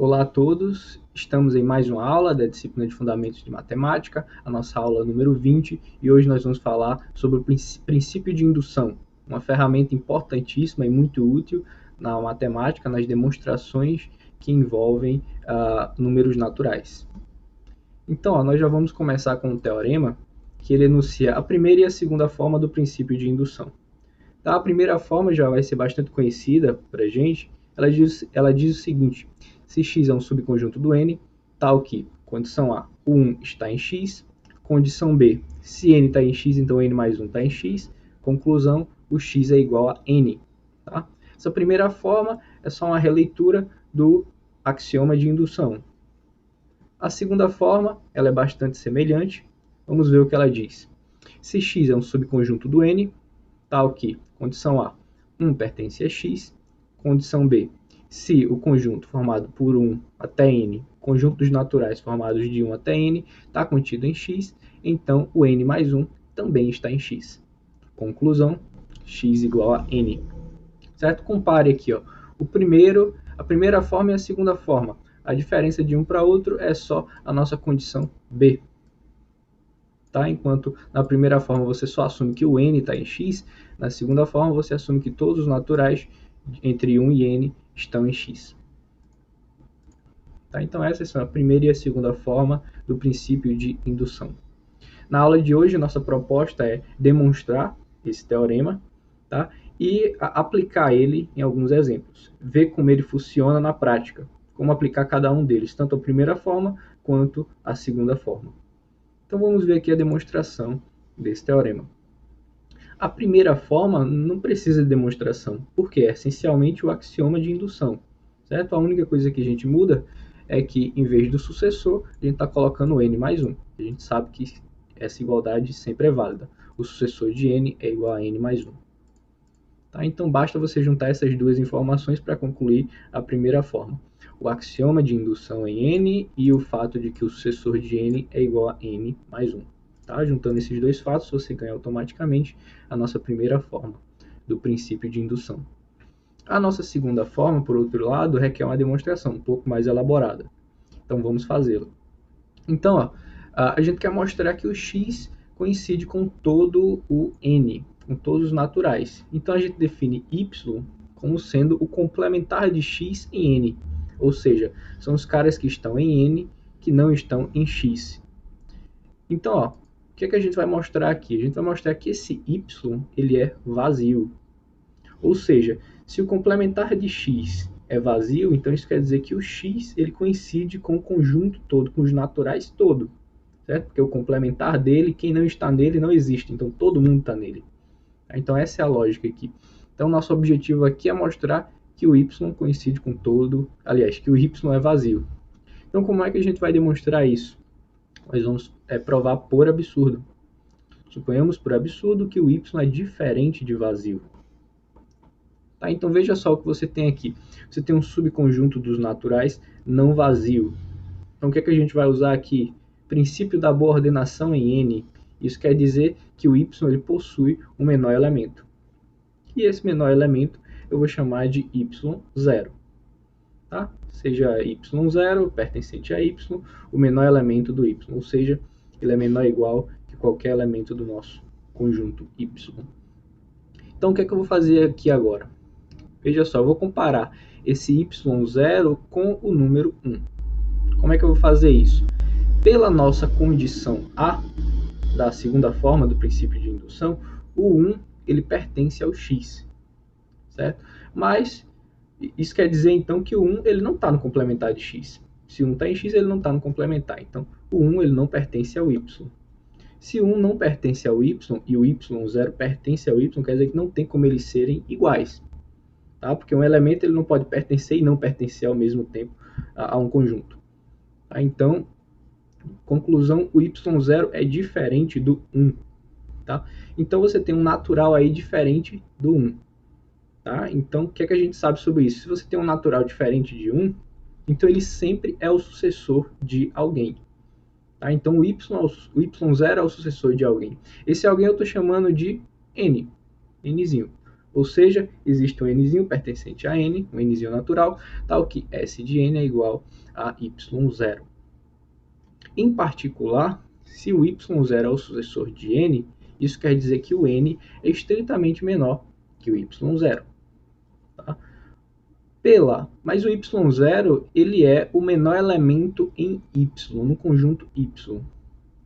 Olá a todos, estamos em mais uma aula da disciplina de Fundamentos de Matemática, a nossa aula número 20, e hoje nós vamos falar sobre o princípio de indução, uma ferramenta importantíssima e muito útil na matemática, nas demonstrações que envolvem números naturais. Então, nós já vamos começar com um teorema que ele enuncia a primeira e a segunda forma do princípio de indução. Então, a primeira forma já vai ser bastante conhecida para a gente. Ela diz o seguinte: se x é um subconjunto do n, tal que, condição A, o 1 está em x, condição B, se n está em x, então n mais 1 está em x, conclusão, o x é igual a n. Tá? Essa primeira forma é só uma releitura do axioma de indução. A segunda forma ela é bastante semelhante. Vamos ver o que ela diz. Se x é um subconjunto do n, tal que, condição A, 1 pertence a x, condição B, se o conjunto formado por 1 até n, conjunto dos naturais formados de 1 até n, está contido em x, então o n mais 1 também está em x. Conclusão, x igual a n. Certo? Compare aqui, ó, a primeira forma e a segunda forma. A diferença de um para outro é só a nossa condição B. Tá? Enquanto na primeira forma você só assume que o n está em x, na segunda forma você assume que todos os naturais entre 1 e n estão em x. Tá? Então essas são a primeira e a segunda forma do princípio de indução. Na aula de hoje, nossa proposta é demonstrar esse teorema, tá? E aplicar ele em alguns exemplos. Ver como ele funciona na prática, como aplicar cada um deles, tanto a primeira forma quanto a segunda forma. Então vamos ver aqui a demonstração desse teorema. A primeira forma não precisa de demonstração, porque é essencialmente o axioma de indução. Certo? A única coisa que a gente muda é que, em vez do sucessor, a gente está colocando n mais 1. A gente sabe que essa igualdade sempre é válida. O sucessor de n é igual a n mais 1. Tá? Então basta você juntar essas duas informações para concluir a primeira forma. O axioma de indução em n e o fato de que o sucessor de n é igual a n mais 1. Tá? Juntando esses dois fatos, você ganha automaticamente a nossa primeira forma do princípio de indução. A nossa segunda forma, por outro lado, requer uma demonstração um pouco mais elaborada. Então vamos fazê-la. Então, a gente quer mostrar que o x coincide com todo o n, com todos os naturais. Então a gente define y como sendo o complementar de x em n, ou seja, são os caras que estão em n que não estão em x. Então, o que é que a gente vai mostrar aqui? A gente vai mostrar que esse y ele é vazio. Ou seja, se o complementar de x é vazio, então isso quer dizer que o x ele coincide com o conjunto todo, com os naturais todo. Certo? Porque o complementar dele, quem não está nele não existe, então todo mundo está nele. Então essa é a lógica aqui. Então nosso objetivo aqui é mostrar que o y coincide com todo, aliás, que o y é vazio. Então como é que a gente vai demonstrar isso? Nós vamos provar por absurdo. Suponhamos por absurdo que o y é diferente de vazio. Tá? Então veja só o que você tem aqui. Você tem um subconjunto dos naturais não vazio. Então o que é que a gente vai usar aqui? Princípio da boa ordenação em n. Isso quer dizer que o y ele possui um menor elemento. E esse menor elemento eu vou chamar de y0. Tá? Seja y0 pertencente a y, o menor elemento do y. Ou seja, ele é menor ou igual que qualquer elemento do nosso conjunto y. Então o que é que eu vou fazer aqui agora? Veja só, eu vou comparar esse y0 com o número 1. Como é que eu vou fazer isso? Pela nossa condição A, da segunda forma do princípio de indução, o 1 ele pertence ao x, certo? Mas isso quer dizer então que o 1 ele não está no complementar de x. Se o 1 está em x, ele não está no complementar. Então o 1 ele não pertence ao y. Se o 1 não pertence ao y e o y0 pertence ao y, quer dizer que não tem como eles serem iguais. Tá? Porque um elemento ele não pode pertencer e não pertencer ao mesmo tempo a um conjunto. Tá? Então, conclusão, o y0 é diferente do 1. Tá? Então você tem um natural aí diferente do 1. Tá? Então o que é que a gente sabe sobre isso? Se você tem um natural diferente de 1, então ele sempre é o sucessor de alguém. Tá? Então o y0 é o sucessor de alguém. Esse alguém eu estou chamando de n, nzinho. Ou seja, existe um nzinho pertencente a n, um nzinho natural, tal que S de n é igual a y0. Em particular, se o y0 é o sucessor de n, isso quer dizer que o n é estritamente menor que o y0. Tá? Mas o y0 ele é o menor elemento em y, no conjunto y.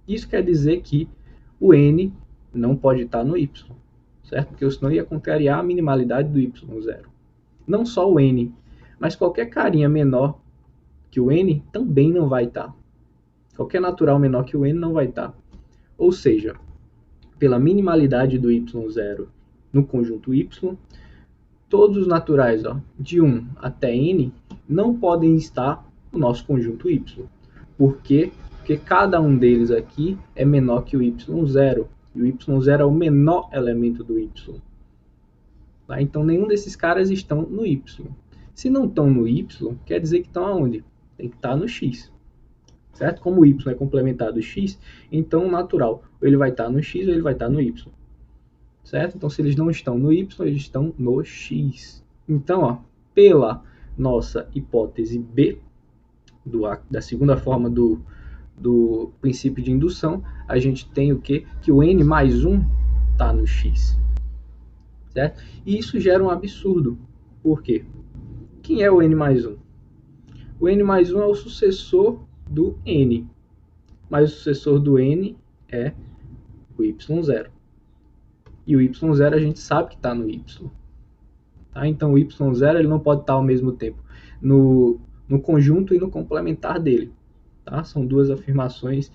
Isso quer dizer que o n não pode estar no y, certo? Porque senão ia contrariar a minimalidade do y0. Não só o n, mas qualquer carinha menor que o n também não vai estar. Qualquer natural menor que o n não vai estar. Ou seja, pela minimalidade do y0 no conjunto y, todos os naturais de 1 até n não podem estar no nosso conjunto y. Por quê? Porque cada um deles aqui é menor que o y0. E o y0 é o menor elemento do y. Tá? Então, nenhum desses caras estão no y. Se não estão no y, quer dizer que estão aonde? Tem que estar no x. Certo? Como o y é complementar do x, então o natural ou ele vai estar no x ou ele vai estar no y. Certo? Então, se eles não estão no y, eles estão no x. Então, pela nossa hipótese B, da segunda forma do princípio de indução, a gente tem o quê? Que o n mais 1 está no x. Certo? E isso gera um absurdo. Por quê? Quem é o n mais 1? O n mais 1 é o sucessor do n, mas o sucessor do n é o y0. E o y0 a gente sabe que está no y. Tá? Então o y0 ele não pode estar ao mesmo tempo no conjunto e no complementar dele. Tá? São duas afirmações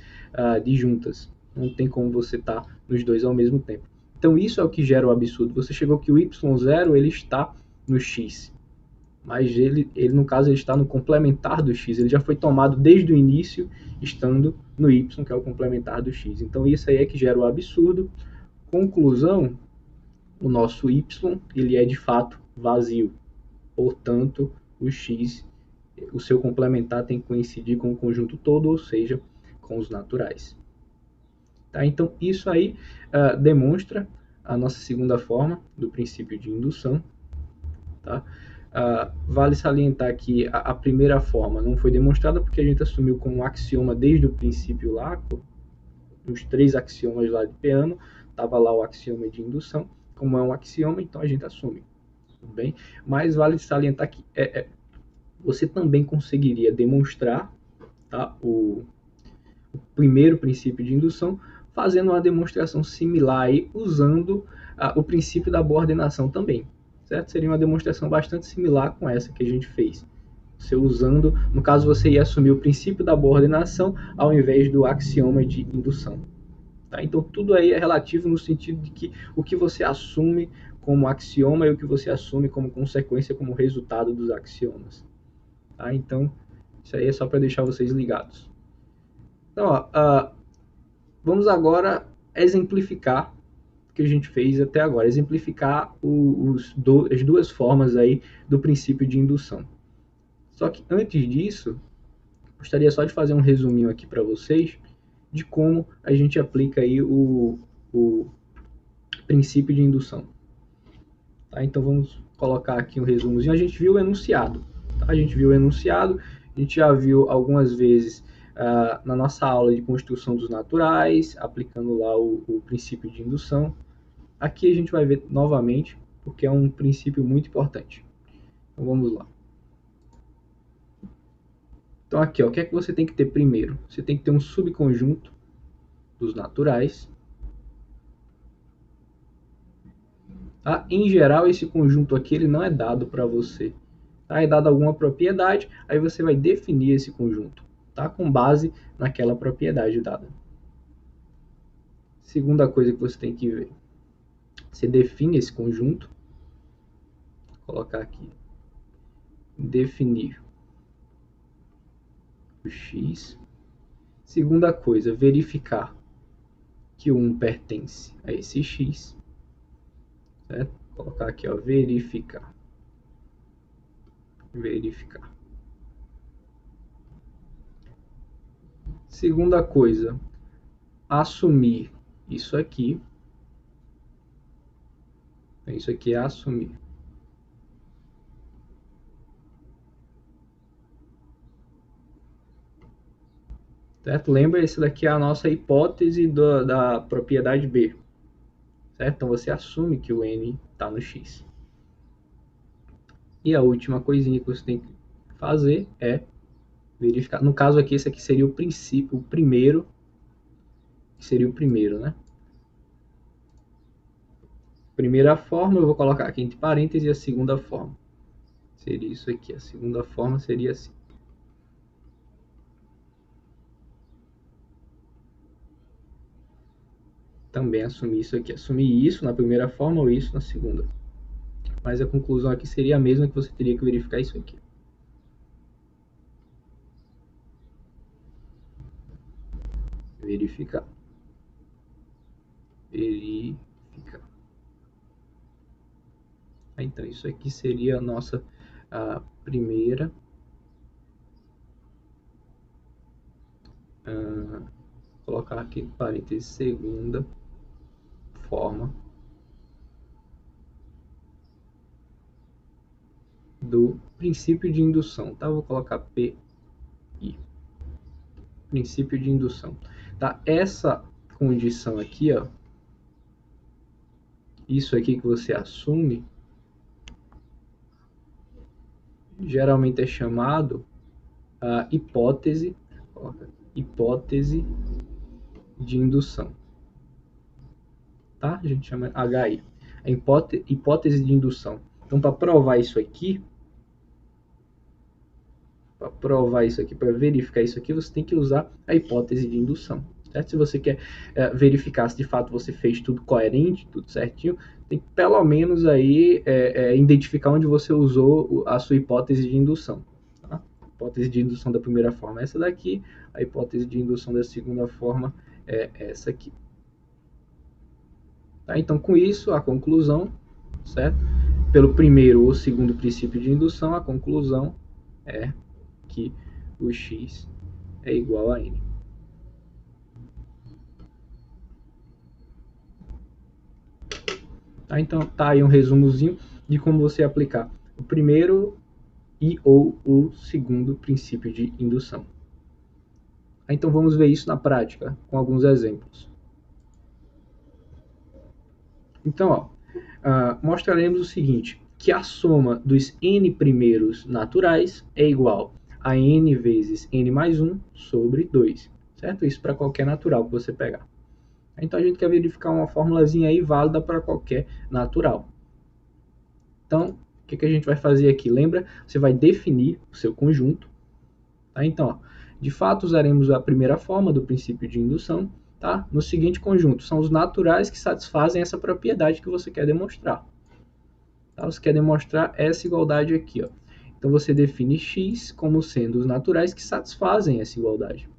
disjuntas. Não tem como você estar nos dois ao mesmo tempo. Então isso é o que gera o absurdo. Você chegou que o y0 ele está no x, mas ele no caso ele está no complementar do x. Ele já foi tomado desde o início estando no y, que é o complementar do x. Então isso aí é que gera o absurdo. Conclusão, o nosso y ele é de fato vazio. Portanto, o x, o seu complementar tem que coincidir com o conjunto todo, ou seja, com os naturais. Tá? Então, isso aí demonstra a nossa segunda forma do princípio de indução. Tá? Vale salientar que a primeira forma não foi demonstrada porque a gente assumiu como um axioma desde o princípio lá, nos 3 axiomas lá de Peano, estava lá o axioma de indução. Como é um axioma, então a gente assume. Tudo bem? Mas vale salientar que você também conseguiria demonstrar, tá, o primeiro princípio de indução fazendo uma demonstração similar aí, usando o princípio da boa ordenação também. Certo? Seria uma demonstração bastante similar com essa que a gente fez. Você usando, no caso, você ia assumir o princípio da boa ordenação ao invés do axioma de indução. Tá? Então, tudo aí é relativo no sentido de que o que você assume como axioma e o que você assume como consequência, como resultado dos axiomas. Tá? Então, isso aí é só para deixar vocês ligados. Então, vamos agora exemplificar o que a gente fez até agora, exemplificar as duas formas aí do princípio de indução. Só que antes disso, gostaria só de fazer um resuminho aqui para vocês de como a gente aplica aí o princípio de indução. Tá? Então vamos colocar aqui um resumozinho. A gente viu o enunciado. Tá? A gente viu o enunciado, a gente já viu algumas vezes na nossa aula de construção dos naturais, aplicando lá o princípio de indução. Aqui a gente vai ver novamente, porque é um princípio muito importante. Então vamos lá. Então aqui, o que é que você tem que ter primeiro? Você tem que ter um subconjunto dos naturais. Tá? Em geral, esse conjunto aqui ele não é dado para você. Tá? É dado alguma propriedade, aí você vai definir esse conjunto, tá? Com base naquela propriedade dada. Segunda coisa que você tem que ver. Você define esse conjunto. Vou colocar aqui. Definir o x. Segunda coisa, verificar que o 1 pertence a esse x. Certo? Vou colocar aqui, verificar. Verificar. Segunda coisa, assumir isso aqui. Então, isso aqui é assumir. Certo? Lembra, esse daqui é a nossa hipótese da propriedade B. Certo? Então, você assume que o N está no X. E a última coisinha que você tem que fazer é verificar. No caso aqui, esse aqui seria o princípio, o primeiro, que seria o primeiro, né? Primeira forma, eu vou colocar aqui entre parênteses a segunda forma. Seria isso aqui, a segunda forma seria assim. Também assumir isso aqui, assumir isso na primeira forma ou isso na segunda. Mas a conclusão aqui seria a mesma, que você teria que verificar isso aqui. Verificar. Verificar. Então, isso aqui seria a nossa primeira colocar aqui parênteses segunda forma do princípio de indução, tá? Vou colocar PI. Princípio de indução. Tá? Essa condição aqui, ó, isso aqui que você assume, geralmente é chamado hipótese de indução. Tá? A gente chama HI. A hipótese de indução. Então, para provar isso aqui, para verificar isso aqui, você tem que usar a hipótese de indução. Certo? Se você quer verificar se de fato você fez tudo coerente, tudo certinho, tem que pelo menos aí identificar onde você usou a sua hipótese de indução. Tá? A hipótese de indução da primeira forma é essa daqui, a hipótese de indução da segunda forma é essa aqui. Tá? Então, com isso, a conclusão, certo? Pelo primeiro ou segundo princípio de indução, a conclusão é que o X é igual a N. Tá? Então, tá aí um resumozinho de como você aplicar o primeiro e ou o segundo princípio de indução. Então, vamos ver isso na prática, com alguns exemplos. Então, mostraremos o seguinte, que a soma dos n primeiros naturais é igual a n vezes n mais 1 sobre 2, certo? Isso para qualquer natural que você pegar. Então, a gente quer verificar uma formulazinha aí válida para qualquer natural. Então, o que a gente vai fazer aqui? Lembra? Você vai definir o seu conjunto. Tá? Então, de fato, usaremos a primeira forma do princípio de indução, tá? No seguinte conjunto, são os naturais que satisfazem essa propriedade que você quer demonstrar. Tá? Você quer demonstrar essa igualdade aqui, ó. Então, você define x como sendo os naturais que satisfazem essa igualdade.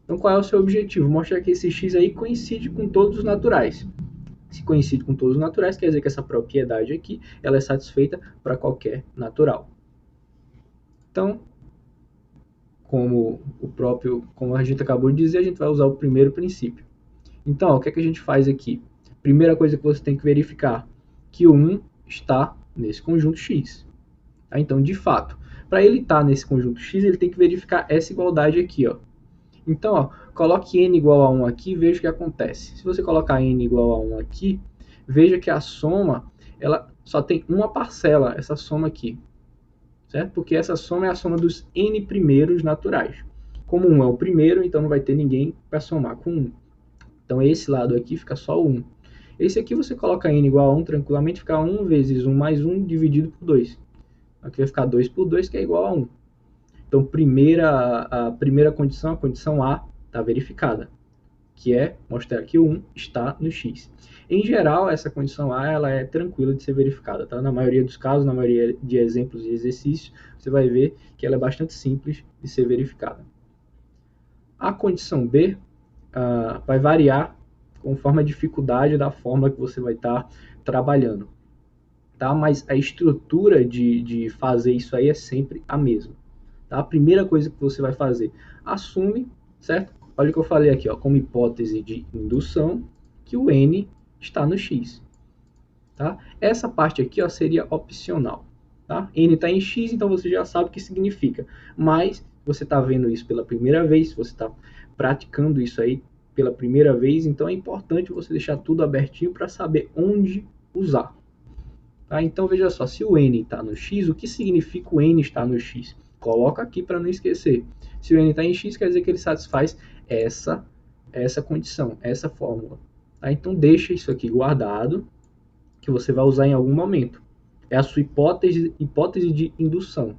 Então, qual é o seu objetivo? Mostrar que esse x aí coincide com todos os naturais. Se coincide com todos os naturais, quer dizer que essa propriedade aqui ela é satisfeita para qualquer natural. Então, como a gente acabou de dizer, a gente vai usar o primeiro princípio. Então, o que a gente faz aqui? Primeira coisa que você tem que verificar, que o 1 está nesse conjunto X. Tá? Então, de fato, para ele estar nesse conjunto X, ele tem que verificar essa igualdade aqui, ó. Então, ó, coloque n igual a 1 aqui e veja o que acontece. Se você colocar n igual a 1 aqui, veja que a soma ela só tem uma parcela, essa soma aqui. Certo? Porque essa soma é a soma dos n primeiros naturais. Como 1 é o primeiro, então não vai ter ninguém para somar com 1. Então, esse lado aqui fica só 1. Esse aqui você coloca n igual a 1 tranquilamente, fica 1 vezes 1 mais 1 dividido por 2. Aqui vai ficar 2 por 2, que é igual a 1. Então, a primeira condição, a condição A, está verificada, que é mostrar que o 1 está no X. Em geral, essa condição A ela é tranquila de ser verificada. Tá? Na maioria dos casos, na maioria de exemplos e exercícios, você vai ver que ela é bastante simples de ser verificada. A condição B vai variar conforme a dificuldade da fórmula que você vai estar trabalhando. Tá? Mas a estrutura de fazer isso aí é sempre a mesma. Tá? A primeira coisa que você vai fazer, assume, certo? Olha o que eu falei aqui, ó, como hipótese de indução, que o N está no X. Tá? Essa parte aqui, ó, seria opcional. Tá? N está em X, então você já sabe o que significa. Mas você está vendo isso pela primeira vez, você está praticando isso aí pela primeira vez, então é importante você deixar tudo abertinho para saber onde usar. Tá? Então veja só, se o N está no X, o que significa o N estar no X? Coloca aqui para não esquecer. Se o N está em X, quer dizer que ele satisfaz essa condição, essa fórmula. Tá? Então deixa isso aqui guardado, que você vai usar em algum momento. É a sua hipótese de indução.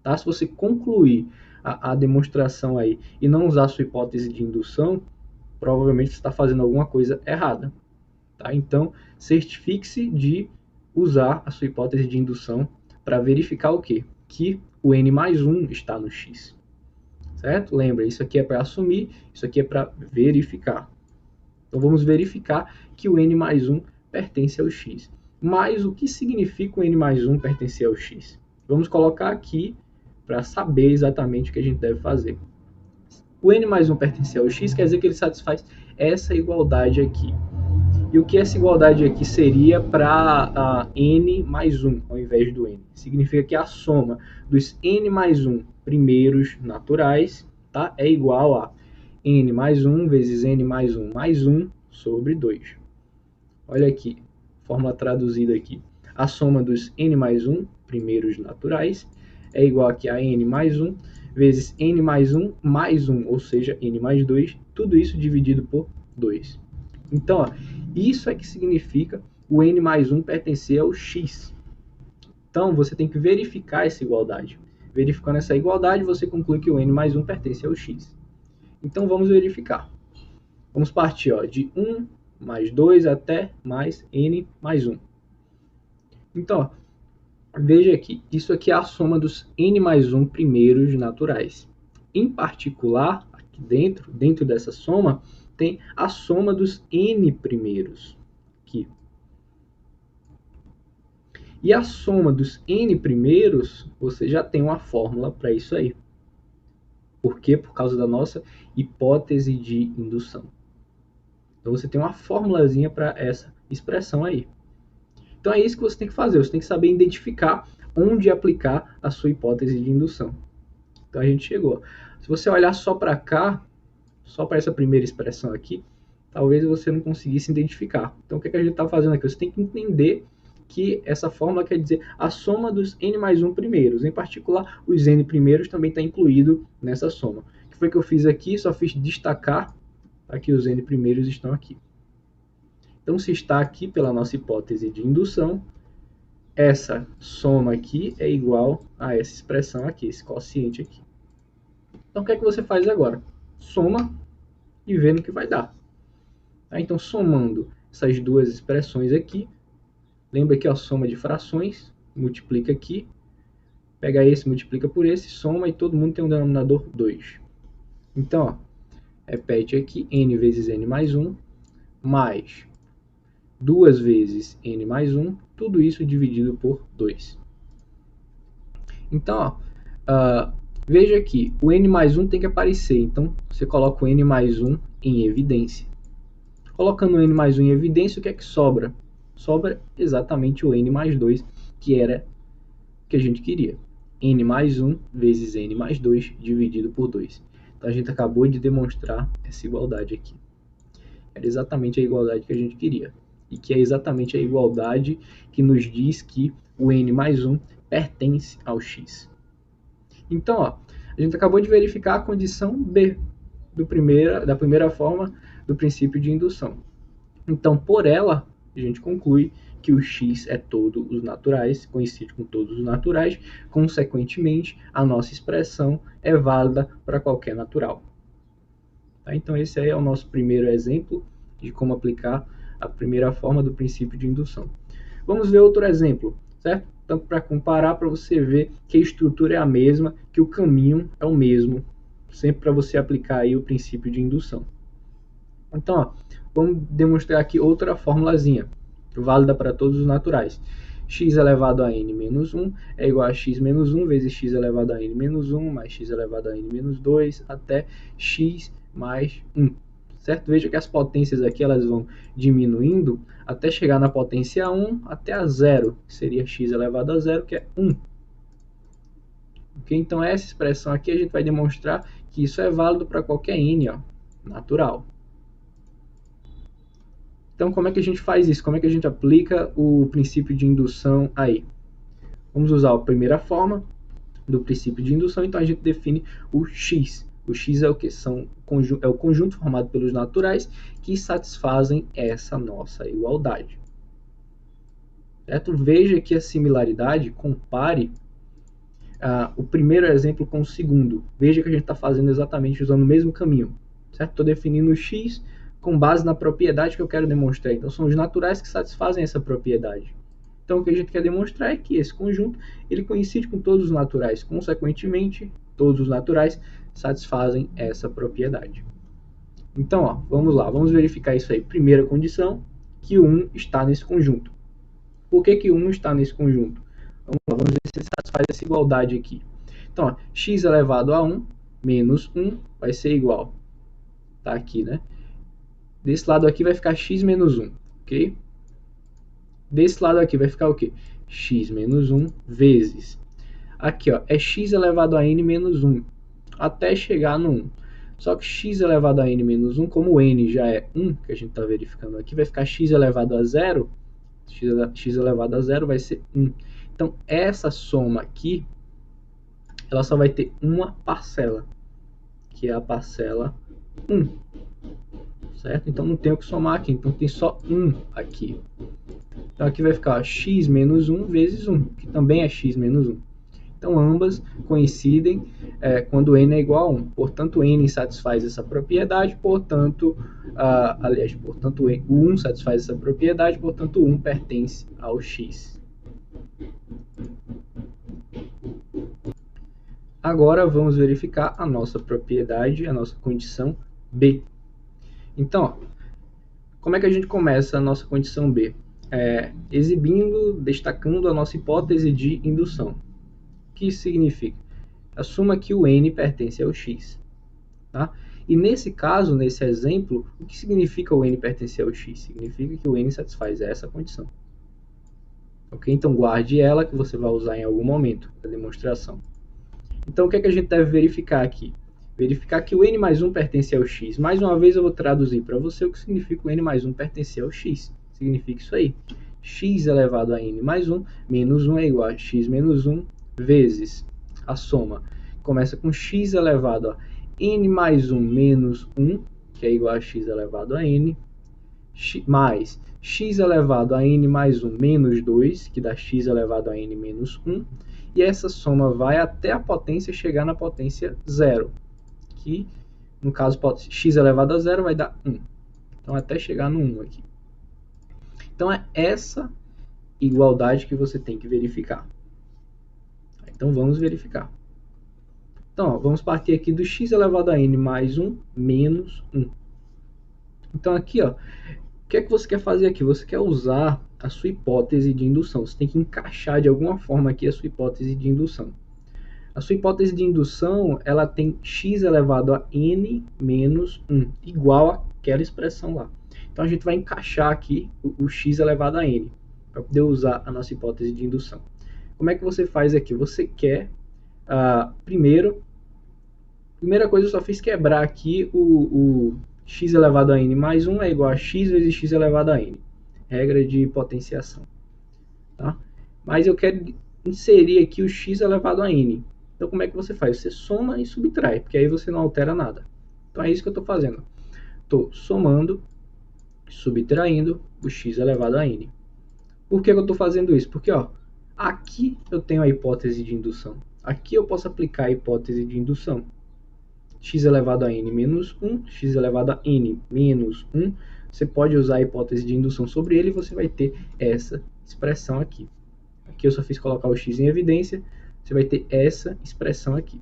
Tá? Se você concluir a demonstração aí e não usar a sua hipótese de indução, provavelmente você está fazendo alguma coisa errada. Tá? Então, certifique-se de usar a sua hipótese de indução para verificar o quê? Que o N mais 1 está no X. Certo? Lembra, isso aqui é para assumir, isso aqui é para verificar. Então, vamos verificar que o N mais 1 pertence ao X. Mas o que significa o N mais 1 pertencer ao X? Vamos colocar aqui para saber exatamente o que a gente deve fazer. O N mais 1 pertencer ao X quer dizer que ele satisfaz essa igualdade aqui. E o que essa igualdade aqui seria para N mais 1 ao invés do N? Significa que a soma dos N mais 1 primeiros naturais, tá, é igual a N mais 1 vezes N mais 1 sobre 2. Olha aqui, fórmula traduzida aqui. A soma dos N mais 1 primeiros naturais é igual aqui a N mais 1 vezes N mais 1, ou seja, N mais 2, tudo isso dividido por 2. Então, ó, isso é que significa o N mais 1 pertencer ao X. Então, você tem que verificar essa igualdade. Verificando essa igualdade, você conclui que o N mais 1 pertence ao X. Então, vamos verificar. Vamos partir de 1 mais 2 até mais N mais 1. Então, veja aqui, isso aqui é a soma dos N mais 1 primeiros naturais. Em particular, aqui dentro dessa soma, tem a soma dos N primeiros. Aqui. E a soma dos N primeiros, você já tem uma fórmula para isso aí. Por quê? Por causa da nossa hipótese de indução. Então, você tem uma formulazinha para essa expressão aí. Então, é isso que você tem que fazer. Você tem que saber identificar onde aplicar a sua hipótese de indução. Então, a gente chegou. Se você olhar só para cá, só para essa primeira expressão aqui, talvez você não conseguisse identificar. Então, o que a gente está fazendo aqui? Você tem que entender que essa fórmula quer dizer a soma dos N mais 1 primeiros. Em particular, os N primeiros também está incluído nessa soma. O que foi que eu fiz aqui? Só fiz destacar que os N primeiros estão aqui. Então, se está aqui pela nossa hipótese de indução, essa soma aqui é igual a essa expressão aqui, esse quociente aqui. Então, o que é que você faz agora? Soma e vê no que vai dar. Tá? Então, somando essas duas expressões aqui, lembra que a soma de frações, multiplica aqui, pega esse, multiplica por esse, soma e todo mundo tem um denominador 2. Então, ó, repete aqui, n vezes n mais 1, mais 2 vezes n mais 1, tudo isso dividido por 2. Então, ó, veja aqui, o n mais 1 tem que aparecer, então você coloca o n mais 1 em evidência. Colocando o n mais 1 em evidência, o que é que sobra? Sobra exatamente o n mais 2, que era o que a gente queria. N mais 1 vezes n mais 2 dividido por 2. Então, a gente acabou de demonstrar essa igualdade aqui. Era exatamente a igualdade que a gente queria. E que é exatamente a igualdade que nos diz que o n mais 1 pertence ao x. Então, ó, a gente acabou de verificar a condição B da primeira forma do princípio de indução. Então, por ela, a gente conclui que o x é todos os naturais, coincide com todos os naturais, consequentemente, a nossa expressão é válida para qualquer natural. Tá? Então, esse aí é o nosso primeiro exemplo de como aplicar a primeira forma do princípio de indução. Vamos ver outro exemplo, certo? Então, para comparar, para você ver que a estrutura é a mesma, que o caminho é o mesmo, sempre para você aplicar aí o princípio de indução. Então, ó, vamos demonstrar aqui outra formulazinha, válida para todos os naturais. X elevado a n menos 1 é igual a x menos 1 vezes x elevado a n menos 1 mais x elevado a n menos 2 até x mais 1, certo? Veja que as potências aqui elas vão diminuindo até chegar na potência 1 até a 0, que seria x elevado a 0, que é 1. Okay? Então essa expressão aqui a gente vai demonstrar que isso é válido para qualquer n, ó, natural. Então como é que a gente faz isso? Como é que a gente aplica o princípio de indução aí? Vamos usar a primeira forma do princípio de indução, então a gente define o x. O x é o que? É o conjunto formado pelos naturais que satisfazem essa nossa igualdade. Certo? Veja que a similaridade, compare o primeiro exemplo com o segundo. Veja que a gente está fazendo exatamente usando o mesmo caminho. Estou definindo o x com base na propriedade que eu quero demonstrar. Então são os naturais que satisfazem essa propriedade. Então o que a gente quer demonstrar é que esse conjunto ele coincide com todos os naturais. Consequentemente, todos os naturais satisfazem essa propriedade. Então, ó, vamos lá, vamos verificar isso aí. Primeira condição, que o 1 está nesse conjunto. Por que o 1 está nesse conjunto? Vamos ver se ele satisfaz essa igualdade aqui. Então, ó, x elevado a 1 menos 1 vai ser igual. Tá aqui, né? Desse lado aqui vai ficar x menos 1, ok? Desse lado aqui vai ficar o quê? X menos 1 vezes. Aqui, ó, é x elevado a n menos 1, até chegar no 1. Só que x elevado a n menos 1, como o n já é 1, que a gente está verificando aqui, vai ficar x elevado a 0, x elevado a 0 vai ser 1. Então, essa soma aqui, ela só vai ter uma parcela, que é a parcela 1. Certo? Então, não tem o que somar aqui, então tem só 1 aqui. Então, aqui vai ficar ó, x menos 1 vezes 1, que também é x menos 1. Então, ambas coincidem quando n é igual a 1. Portanto, n satisfaz essa propriedade, portanto, o 1 satisfaz essa propriedade, portanto, o 1 pertence ao x. Agora, vamos verificar a nossa propriedade, a nossa condição B. Então, ó, como é que a gente começa a nossa condição B? Destacando a nossa hipótese de indução. O que isso significa? Assuma que o n pertence ao x. Tá? E nesse caso, nesse exemplo, o que significa o n pertencer ao x? Significa que o n satisfaz essa condição. Ok? Então guarde ela que você vai usar em algum momento da demonstração. Então o que é que a gente deve verificar aqui? Verificar que o n mais 1 pertence ao x. Mais uma vez eu vou traduzir para você o que significa o n mais 1 pertencer ao x. Significa isso aí. X elevado a n mais 1 menos 1 é igual a x menos 1 vezes a soma. Começa com x elevado a n mais 1 menos 1, que é igual a x elevado a n, mais x elevado a n mais 1 menos 2, que dá x elevado a n menos 1, e essa soma vai até a potência chegar na potência 0, que no caso x elevado a 0 vai dar 1. Então até chegar no 1 aqui. Então é essa igualdade que você tem que verificar. Então vamos verificar. Então, ó, vamos partir aqui do x elevado a n mais 1 menos 1. Então aqui, ó, o que é que você quer fazer aqui? Você quer usar a sua hipótese de indução. Você tem que encaixar de alguma forma aqui a sua hipótese de indução. A sua hipótese de indução, ela tem x elevado a n menos 1, igual àquela expressão lá. Então a gente vai encaixar aqui o x elevado a n, para poder usar a nossa hipótese de indução. Como é que você faz aqui? Você quer, primeira coisa eu só fiz quebrar aqui o x elevado a n mais 1 é igual a x vezes x elevado a n. Regra de potenciação. Tá? Mas eu quero inserir aqui o x elevado a n. Então, como é que você faz? Você soma e subtrai, porque aí você não altera nada. Então, é isso que eu estou fazendo. Estou somando, subtraindo o x elevado a n. Por que eu estou fazendo isso? Porque ó, aqui eu tenho a hipótese de indução. Aqui eu posso aplicar a hipótese de indução. X elevado a n menos 1, x elevado a n menos 1. Você pode usar a hipótese de indução sobre ele e você vai ter essa expressão aqui. Aqui eu só fiz colocar o x em evidência. Você vai ter essa expressão aqui.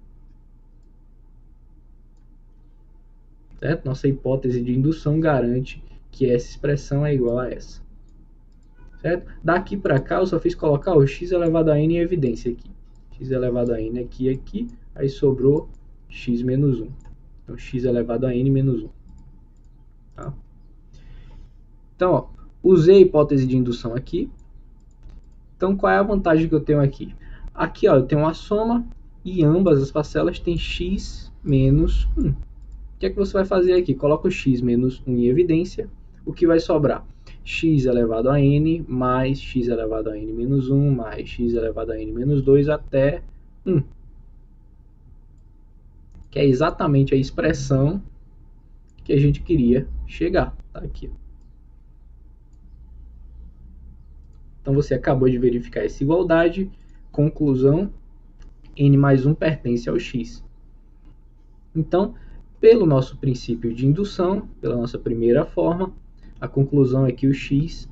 Certo? Nossa hipótese de indução garante que essa expressão é igual a essa. Certo? Daqui para cá eu só fiz colocar o x elevado a n em evidência aqui. X elevado a n aqui, aí sobrou x menos 1. Então x elevado a n menos 1. Tá? Então, ó, usei a hipótese de indução aqui. Então, qual é a vantagem que eu tenho aqui? Aqui, ó, eu tenho uma soma e ambas as parcelas têm x menos 1. O que é que você vai fazer aqui? Coloca o x menos 1 em evidência. O que vai sobrar? X elevado a n mais x elevado a n menos 1 mais x elevado a n menos 2 até 1. Que é exatamente a expressão que a gente queria chegar. Tá aqui. Então, você acabou de verificar essa igualdade. Conclusão, n mais 1 pertence ao x. Então, pelo nosso princípio de indução, pela nossa primeira forma, a conclusão é que o x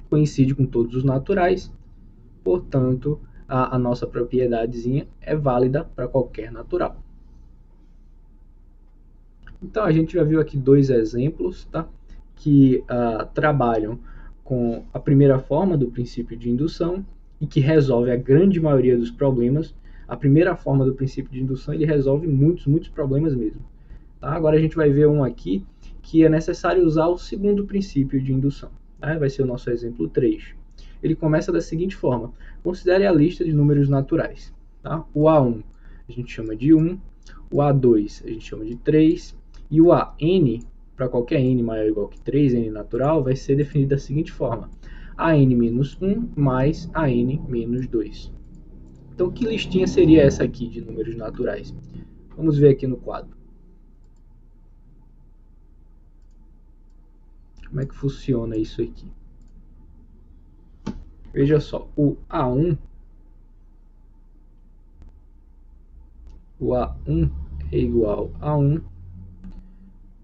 coincide com todos os naturais, portanto, a nossa propiedadezinha é válida para qualquer natural. Então, a gente já viu aqui dois exemplos, tá? Que trabalham com a primeira forma do princípio de indução e que resolve a grande maioria dos problemas. A primeira forma do princípio de indução ele resolve muitos problemas mesmo. Tá? Agora a gente vai ver um aqui que é necessário usar o segundo princípio de indução. Tá? Vai ser o nosso exemplo 3. Ele começa da seguinte forma. Considere a lista de números naturais. Tá? O A1 a gente chama de 1, o A2 a gente chama de 3, e o AN, para qualquer n maior ou igual que 3, n natural, vai ser definido da seguinte forma. AN menos 1 mais AN menos 2. Então, que listinha seria essa aqui de números naturais? Vamos ver aqui no quadro. Como é que funciona isso aqui? Veja só, o A1 é igual a 1,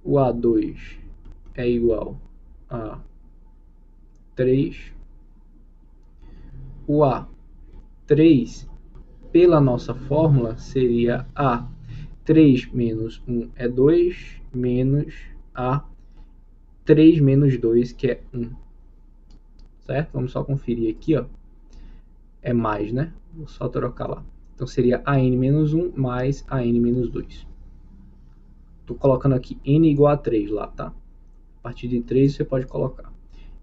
o A2 é igual a 3, o A3, pela nossa fórmula, seria A. 3 menos 1 é 2, menos A 3 menos 2, que é 1. Certo? Vamos só conferir aqui, ó. É mais, né? Vou só trocar lá. Então, seria AN menos 1 mais AN menos 2. Estou colocando aqui N igual a 3 lá, tá? A partir de 3 você pode colocar.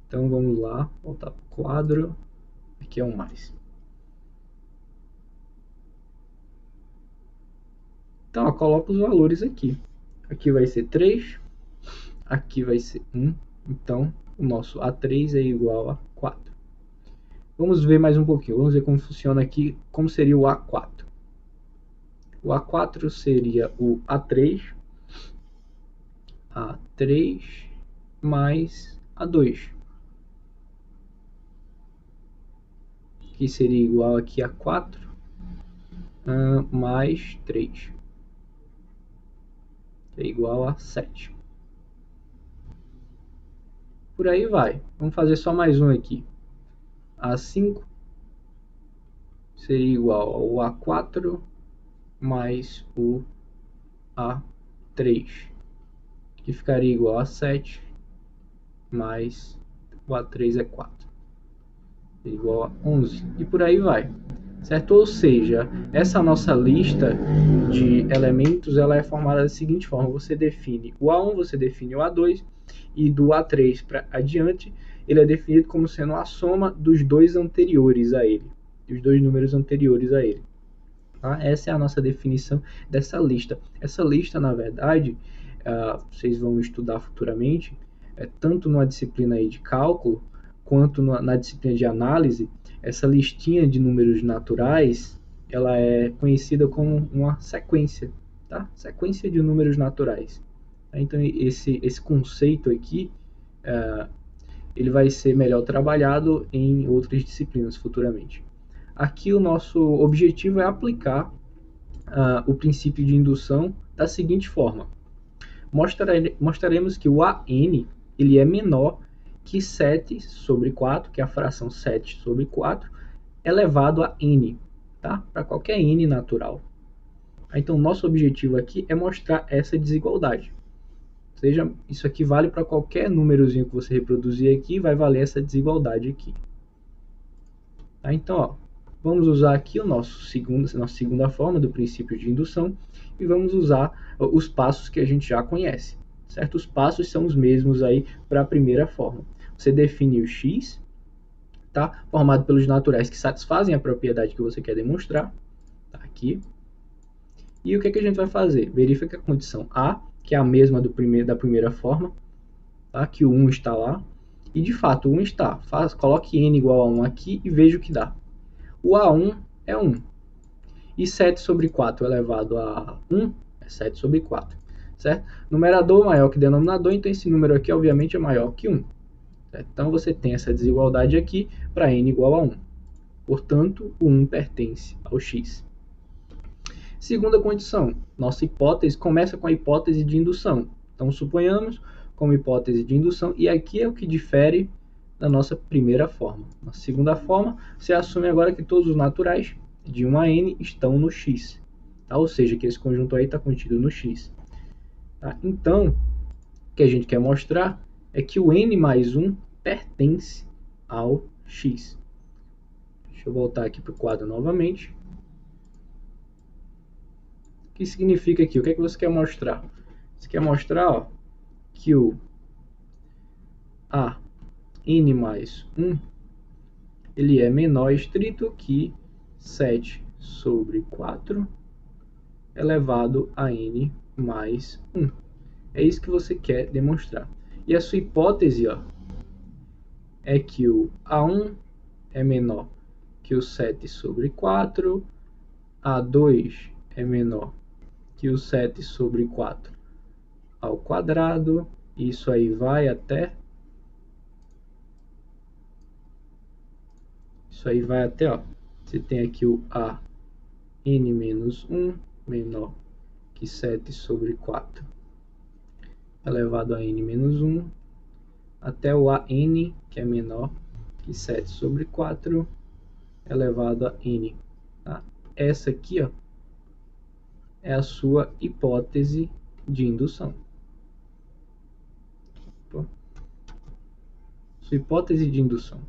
Então, vamos lá. Voltar para o quadro. Aqui é um mais. Então, eu coloco os valores aqui. Aqui vai ser 3. Aqui vai ser 1. Então, o nosso A3 é igual a 4. Vamos ver mais um pouquinho. Vamos ver como funciona aqui, como seria o A4. O A4 seria o A3 mais A2, que seria igual aqui a 4 mais 3, que é igual a 7. Por aí vai. Vamos fazer só mais um aqui. A5 seria igual ao A4 mais o A3, que ficaria igual a 7 mais o A3 é 4, igual a 11, e por aí vai, certo? Ou seja, essa nossa lista de elementos ela é formada da seguinte forma: você define o A1, você define o A2, e do A3 para adiante, ele é definido como sendo a soma dos dois anteriores a ele, dos dois números anteriores a ele. Tá? Essa é a nossa definição dessa lista. Essa lista, na verdade, vocês vão estudar futuramente, tanto numa disciplina aí de cálculo, quanto na disciplina de análise. Essa listinha de números naturais, ela é conhecida como uma sequência, tá? Sequência de números naturais. Então, esse conceito aqui, ele vai ser melhor trabalhado em outras disciplinas futuramente. Aqui o nosso objetivo é aplicar o princípio de indução da seguinte forma. Mostraremos que o AN ele é menor que 7 sobre 4, que é a fração 7 sobre 4, elevado a n, tá? Para qualquer n natural. Então, nosso objetivo aqui é mostrar essa desigualdade. Ou seja, isso aqui vale para qualquer númerozinho que você reproduzir aqui, vai valer essa desigualdade aqui. Tá? Então, ó, vamos usar aqui nossa segunda forma do princípio de indução e vamos usar os passos que a gente já conhece. certo? Os passos são os mesmos aí para a primeira forma. Você define o x, tá? Formado pelos naturais que satisfazem a propriedade que você quer demonstrar, tá? Aqui. E o que a gente vai fazer? Verifica a condição A, que é a mesma da primeira forma, tá? Que o 1 está lá. E de fato o 1 está. Coloque n igual a 1 aqui e veja o que dá. O A1 é 1. E 7 sobre 4 elevado a 1 é 7 sobre 4. Certo? Numerador maior que denominador, então esse número aqui obviamente é maior que 1. Certo? Então você tem essa desigualdade aqui para n igual a 1. Portanto, o 1 pertence ao x. Segunda condição, nossa hipótese começa com a hipótese de indução. Então suponhamos como hipótese de indução, e aqui é o que difere da nossa primeira forma. Na segunda forma, você assume agora que todos os naturais de 1 a n estão no x. Tá? Ou seja, que esse conjunto aí está contido no x. Tá? Então, o que a gente quer mostrar é que o n mais 1 pertence ao x. Deixa eu voltar aqui para o quadro novamente. O que significa aqui? O que é que você quer mostrar? Você quer mostrar, ó, que o a n mais 1 ele é menor estrito que 7 sobre 4 elevado a n mais 1. É isso que você quer demonstrar. E a sua hipótese, ó, é que o A1 é menor que o 7 sobre 4, A2 é menor que o 7 sobre 4 ao quadrado, isso aí vai até... ó, você tem aqui o a n menos 1 menor que 7 sobre 4 elevado a n menos 1, até o a n, que é menor que 7 sobre 4 elevado a n. Tá? Essa aqui, ó, é a sua hipótese de indução. Sua hipótese de indução.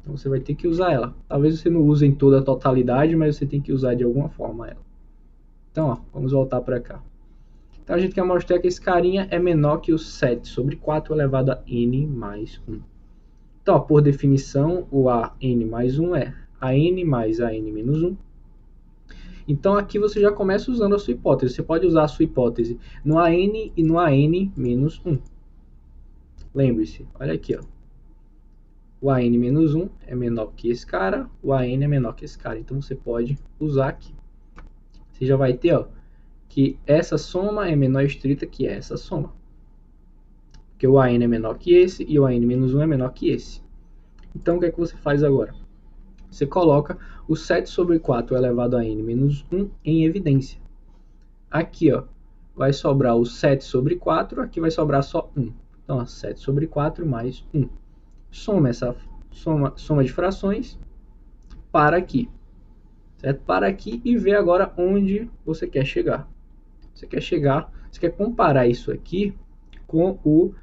Então você vai ter que usar ela. Talvez você não use em toda a totalidade, mas você tem que usar de alguma forma ela. Então, ó, vamos voltar para cá. Então a gente quer mostrar que esse carinha é menor que o 7 sobre 4 elevado a n mais 1. Então, ó, por definição, o a n mais 1 é a n mais a n menos 1. Então aqui você já começa usando a sua hipótese. Você pode usar a sua hipótese no a n e no a n menos 1. Lembre-se, olha aqui, ó. O a n menos 1 é menor que esse cara, o a n é menor que esse cara. Então você pode usar aqui. Você já vai ter, ó, que essa soma é menor estrita que essa soma. Porque o a n é menor que esse e o a n menos 1 é menor que esse. Então o que é que você faz agora? Você coloca o 7 sobre 4 elevado a n menos 1 em evidência. Aqui, ó, vai sobrar o 7 sobre 4, aqui vai sobrar só 1. Então, ó, 7 sobre 4 mais 1. Soma essa soma de frações para aqui. Certo? Para aqui e ver agora onde você quer chegar. Você quer comparar isso aqui com o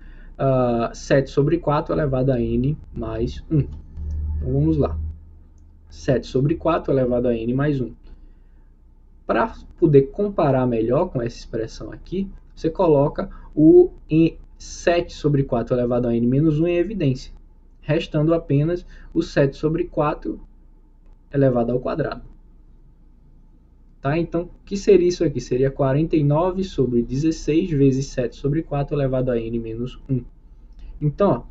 7 sobre 4 elevado a n mais 1. Então, vamos lá. 7 sobre 4 elevado a n mais 1. Para poder comparar melhor com essa expressão aqui, você coloca o 7 sobre 4 elevado a n menos 1 em evidência, restando apenas o 7 sobre 4 elevado ao quadrado. Tá? Então, o que seria isso aqui? Seria 49 sobre 16 vezes 7 sobre 4 elevado a n menos 1. Então, ó, o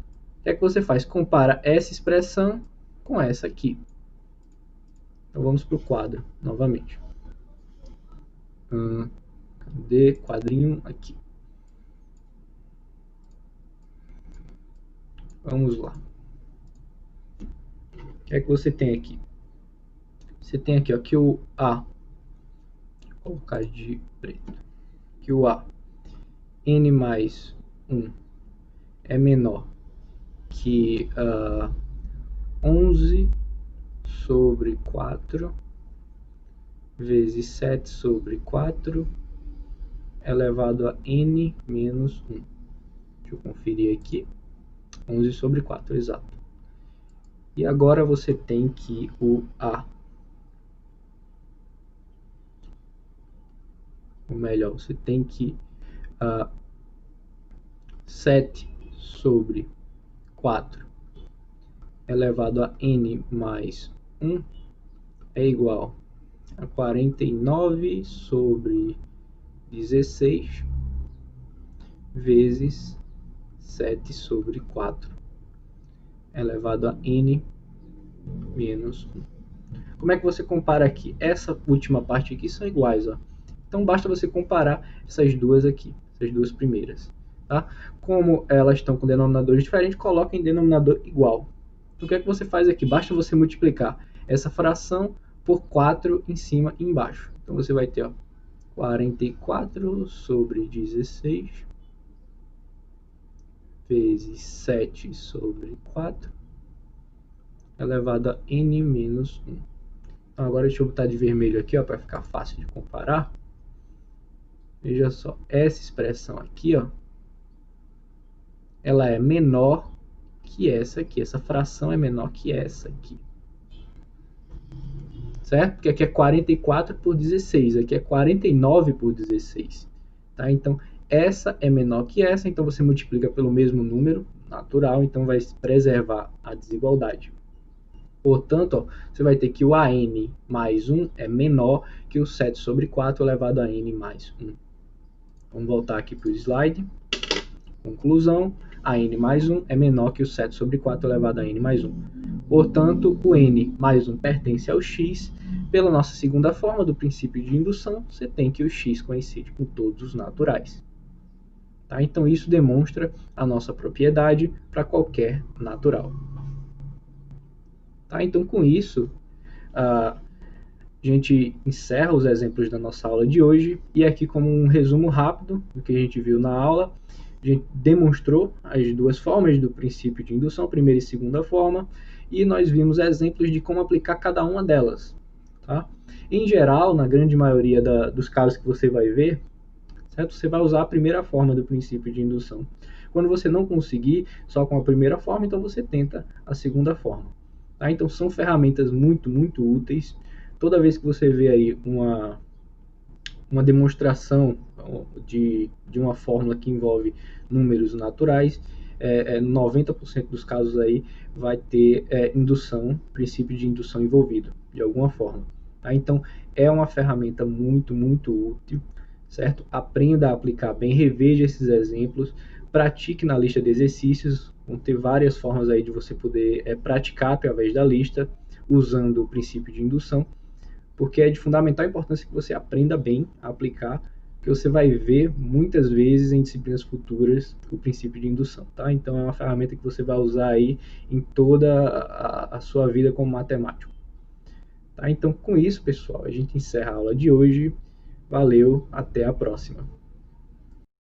que é que você faz? Compara essa expressão com essa aqui. Então, vamos para o quadro novamente. Cadê? Quadrinho aqui. Vamos lá. O que é que você tem aqui? Você tem aqui, ó, que o a, vou colocar de preto, que o a n mais 1 é menor que 11 sobre 4 vezes 7 sobre 4 elevado a n menos 1. Deixa eu conferir aqui. 11 sobre 4, exato. E agora você tem que o a, ou melhor, você tem que 7 sobre 4 elevado a n mais 1 é igual a 49 sobre 16 vezes 7 sobre 4 elevado a n menos 1. Como é que você compara aqui? Essa última parte aqui são iguais, ó. Então basta você comparar essas duas aqui, essas duas primeiras. Tá? Como elas estão com denominadores diferentes, coloca em denominador igual. Então, o que é que você faz aqui? Basta você multiplicar essa fração por 4 em cima e embaixo. Então você vai ter, ó, 44 sobre 16 vezes 7 sobre 4 elevado a n menos 1. Então agora deixa eu botar de vermelho aqui, para ficar fácil de comparar. Veja só, essa expressão aqui, ó, ela é menor que essa aqui. Essa fração é menor que essa aqui. Certo? Porque aqui é 44 por 16, aqui é 49 por 16. Tá? Então, essa é menor que essa, então você multiplica pelo mesmo número natural, então vai preservar a desigualdade. Portanto, ó, você vai ter que o AN mais 1 é menor que o 7 sobre 4 elevado a N mais 1. Vamos voltar aqui para o slide. Conclusão, a n mais 1 é menor que o 7 sobre 4 elevado a n mais 1. Portanto, o n mais 1 pertence ao x. Pela nossa segunda forma do princípio de indução, você tem que o x coincide com todos os naturais. Tá? Então, isso demonstra a nossa propriedade para qualquer natural. Tá? Então, com isso, a gente encerra os exemplos da nossa aula de hoje. E aqui, como um resumo rápido do que a gente viu na aula, a gente demonstrou as duas formas do princípio de indução, primeira e segunda forma, e nós vimos exemplos de como aplicar cada uma delas. Tá? Em geral, na grande maioria dos casos que você vai ver, certo? Você vai usar a primeira forma do princípio de indução. Quando você não conseguir só com a primeira forma, então você tenta a segunda forma. Tá? Então são ferramentas muito, muito úteis. Toda vez que você vê aí uma demonstração de uma fórmula que envolve números naturais, 90% dos casos aí vai ter indução, princípio de indução envolvido, de alguma forma. Tá? Então, é uma ferramenta muito, muito útil, certo? Aprenda a aplicar bem, reveja esses exemplos, pratique na lista de exercícios, vão ter várias formas aí de você poder praticar através da lista, usando o princípio de indução, porque é de fundamental importância que você aprenda bem a aplicar, que você vai ver muitas vezes em disciplinas futuras o princípio de indução, tá? Então é uma ferramenta que você vai usar aí em toda a sua vida como matemático. Tá? Então com isso, pessoal, a gente encerra a aula de hoje. Valeu, até a próxima.